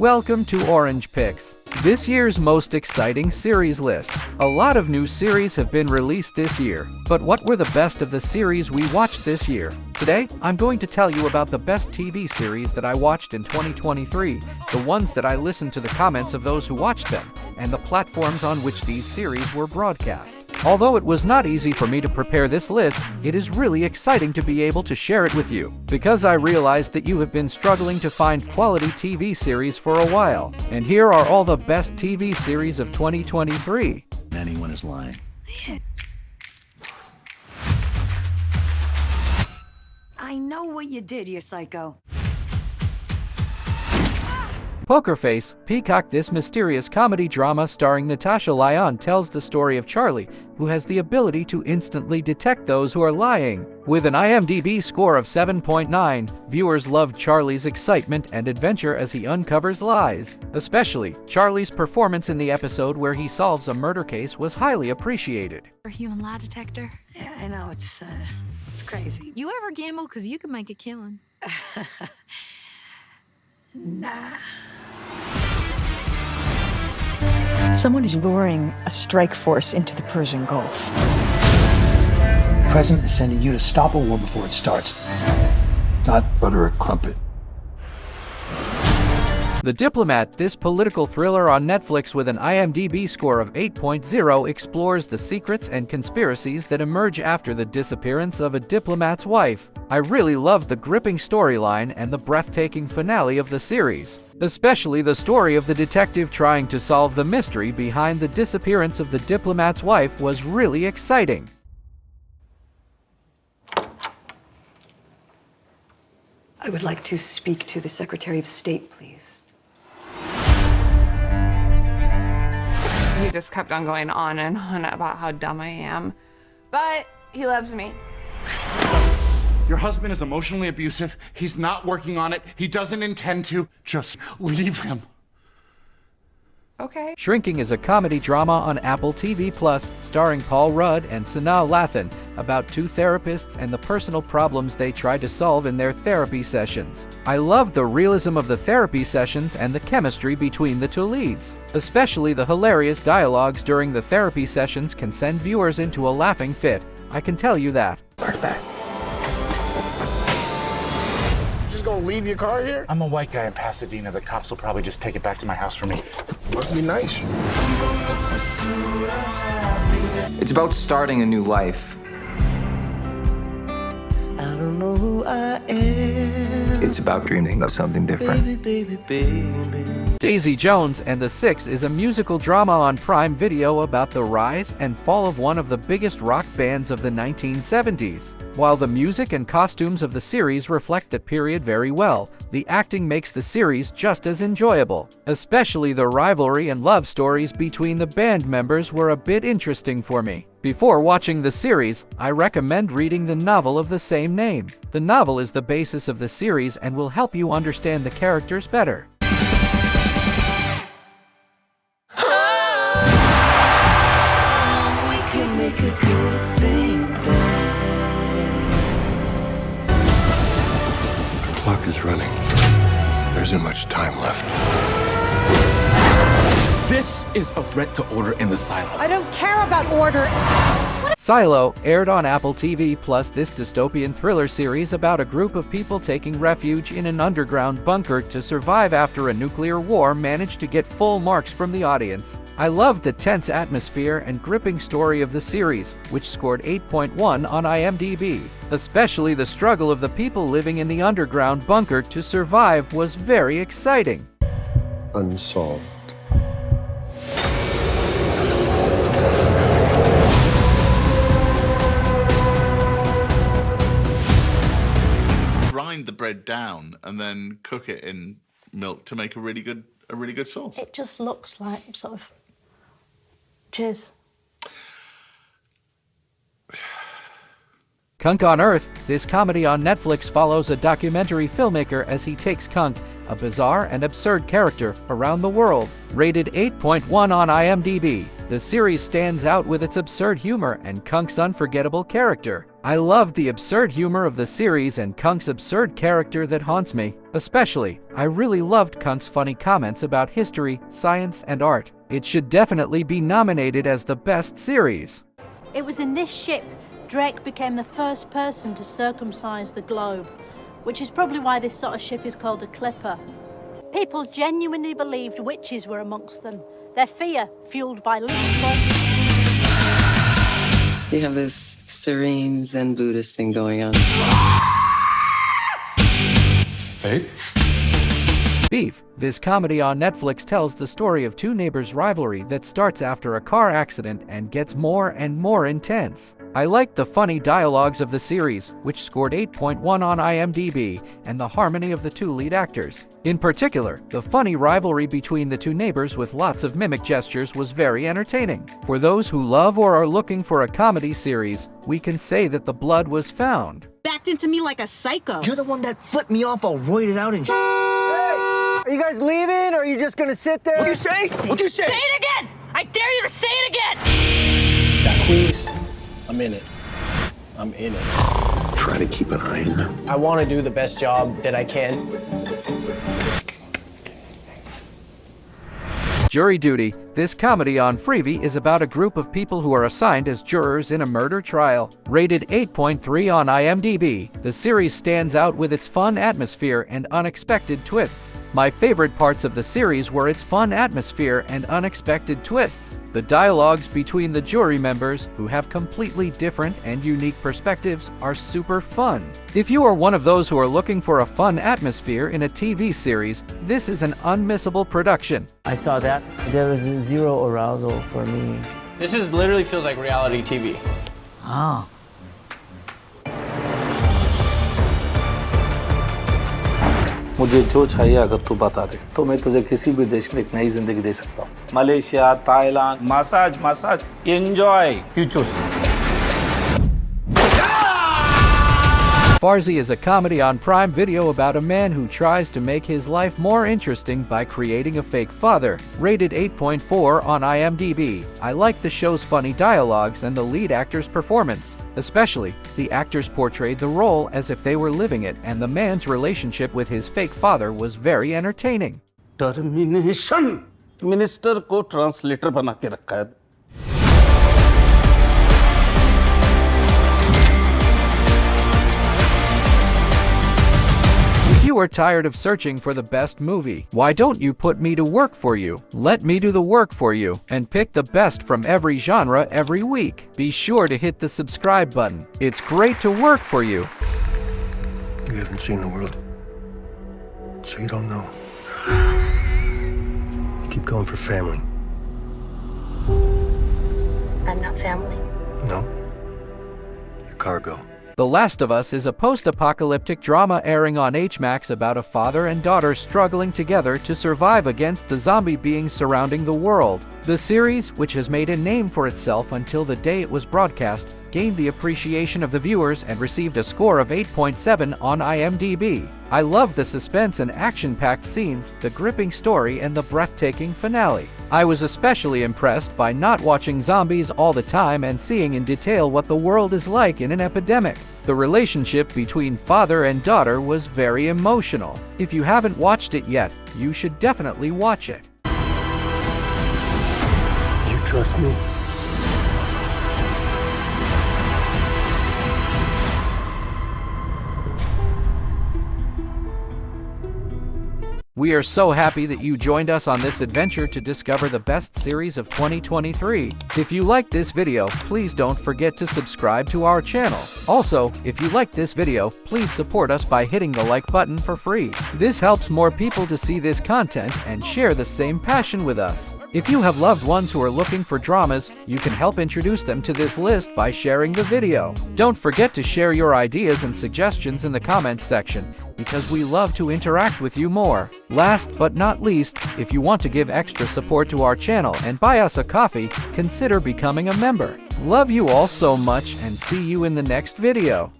Welcome to Orange Picks, this year's most exciting series list. A lot of new series have been released this year, but what were the best of the series we watched this year? Today, I'm going to tell you about the best TV series that I watched in 2023, the ones that I listened to the comments of those who watched them, and the platforms on which these series were broadcast. Although it was not easy for me to prepare this list, it is really exciting to be able to share it with you, because I realized that you have been struggling to find quality TV series for a while. And here are all the best TV series of 2023. Anyone is lying. I know what you did, you psycho. Poker Face, Peacock. This mysterious comedy drama starring Natasha Lyonne tells the story of Charlie, who has the ability to instantly detect those who are lying. With an IMDb score of 7.9, viewers loved Charlie's excitement and adventure as he uncovers lies. Especially, Charlie's performance in the episode where he solves a murder case was highly appreciated. Human lie detector. Yeah, I know, it's crazy. You ever gamble? Because you can make a killing. Nah. Someone is luring a strike force into the Persian Gulf. The president is sending you to stop a war before it starts. Not butter a crumpet. The Diplomat, this political thriller on Netflix with an IMDb score of 8.0, explores the secrets and conspiracies that emerge after the disappearance of a diplomat's wife. I really loved the gripping storyline and the breathtaking finale of the series. Especially the story of the detective trying to solve the mystery behind the disappearance of the diplomat's wife was really exciting. I would like to speak to the Secretary of State, please. He just kept on going on and on about how dumb I am. But he loves me. Your husband is emotionally abusive. He's not working on it. He doesn't intend to. Just leave him. Okay. Shrinking is a comedy drama on Apple TV+, starring Paul Rudd and Sanaa Lathan, about two therapists and the personal problems they try to solve in their therapy sessions. I loved the realism of the therapy sessions and the chemistry between the two leads. Especially the hilarious dialogues during the therapy sessions can send viewers into a laughing fit. I can tell you that. Park back. Just gonna leave your car here? I'm a white guy in Pasadena. The cops will probably just take it back to my house for me. Must be nice. It's about starting a new life. I don't know who I am. It's about dreaming of something different. Baby. Daisy Jones and the Six is a musical drama on Prime Video about the rise and fall of one of the biggest rock bands of the 1970s. While the music and costumes of the series reflect that period very well, the acting makes the series just as enjoyable. Especially the rivalry and love stories between the band members were a bit interesting for me. Before watching the series, I recommend reading the novel of the same name. The novel is the basis of the series and will help you understand the characters better. We can make a good thing The clock is running. There isn't much time left. This is a threat to order in the silo. I don't care about order. Silo aired on Apple TV+. This dystopian thriller series about a group of people taking refuge in an underground bunker to survive after a nuclear war managed to get full marks from the audience. I loved the tense atmosphere and gripping story of the series, which scored 8.1 on IMDb. Especially the struggle of the people living in the underground bunker to survive was very exciting. Unsolved. Grind the bread down and then cook it in milk to make a really good sauce. It just looks like sort of jizz. Kunk on Earth, this comedy on Netflix follows a documentary filmmaker as he takes Kunk, a bizarre and absurd character, around the world. Rated 8.1 on IMDb, the series stands out with its absurd humor and Kunk's unforgettable character. I love the absurd humor of the series and Kunk's absurd character that haunts me. Especially, I really loved Kunk's funny comments about history, science, and art. It should definitely be nominated as the best series. It was in this ship Drake became the first person to circumcise the globe, which is probably why this sort of ship is called a clipper. People genuinely believed witches were amongst them, their fear fueled by little. You have this serene Zen Buddhist thing going on. Babe? Beef. This comedy on Netflix tells the story of two neighbors' rivalry that starts after a car accident and gets more and more intense. I liked the funny dialogues of the series, which scored 8.1 on IMDb, and the harmony of the two lead actors. In particular, the funny rivalry between the two neighbors with lots of mimic gestures was very entertaining. For those who love or are looking for a comedy series, we can say that the blood was found. Backed into me like a psycho. You're the one that flipped me off all roided out and Are you guys leaving, or are you just gonna sit there? What'd you say? What'd you say? Say it again! I dare you to say it again! That Queens, I'm in it. I'm in it. Try to keep an eye on her. I want to do the best job that I can. Jury Duty. This comedy on Freevee is about a group of people who are assigned as jurors in a murder trial. Rated 8.3 on IMDb, the series stands out with its fun atmosphere and unexpected twists. My favorite parts of the series were its fun atmosphere and unexpected twists. The dialogues between the jury members, who have completely different and unique perspectives, are super fun. If you are one of those who are looking for a fun atmosphere in a TV series, this is an unmissable production. I saw that. There was zero arousal for me. This literally feels like reality TV. Ah. मुझे जो चाहिए अगर तू बता दे तो मैं तुझे किसी भी देश में एक नई जिंदगी दे सकता हूँ Malaysia Thailand massage enjoy you choose Farzi is a comedy on Prime Video about a man who tries to make his life more interesting by creating a fake father. Rated 8.4 on IMDb. I like the show's funny dialogues and the lead actor's performance. Especially, the actors portrayed the role as if they were living it, and the man's relationship with his fake father was very entertaining. Termination minister को translator बना के रखा है If you are tired of searching for the best movie, why don't you put me to work for you? Let me do the work for you and pick the best from every genre every week. Be sure to hit the subscribe button. It's great to work for you. You haven't seen the world, so you don't know. You keep going for family. I'm not family. No. You're cargo. The Last of Us is a post-apocalyptic drama airing on HMax about a father and daughter struggling together to survive against the zombie beings surrounding the world. The series, which has made a name for itself until the day it was broadcast, gained the appreciation of the viewers and received a score of 8.7 on IMDb. I loved the suspense and action-packed scenes, the gripping story, and the breathtaking finale. I was especially impressed by not watching zombies all the time and seeing in detail what the world is like in an epidemic. The relationship between father and daughter was very emotional. If you haven't watched it yet, you should definitely watch it. You trust me? We are so happy that you joined us on this adventure to discover the best series of 2023. If you liked this video, please don't forget to subscribe to our channel. Also, if you liked this video, please support us by hitting the like button for free. This helps more people to see this content and share the same passion with us. If you have loved ones who are looking for dramas, you can help introduce them to this list by sharing the video. Don't forget to share your ideas and suggestions in the comments section, because we love to interact with you more. Last but not least, if you want to give extra support to our channel and buy us a coffee, consider becoming a member. Love you all so much and see you in the next video.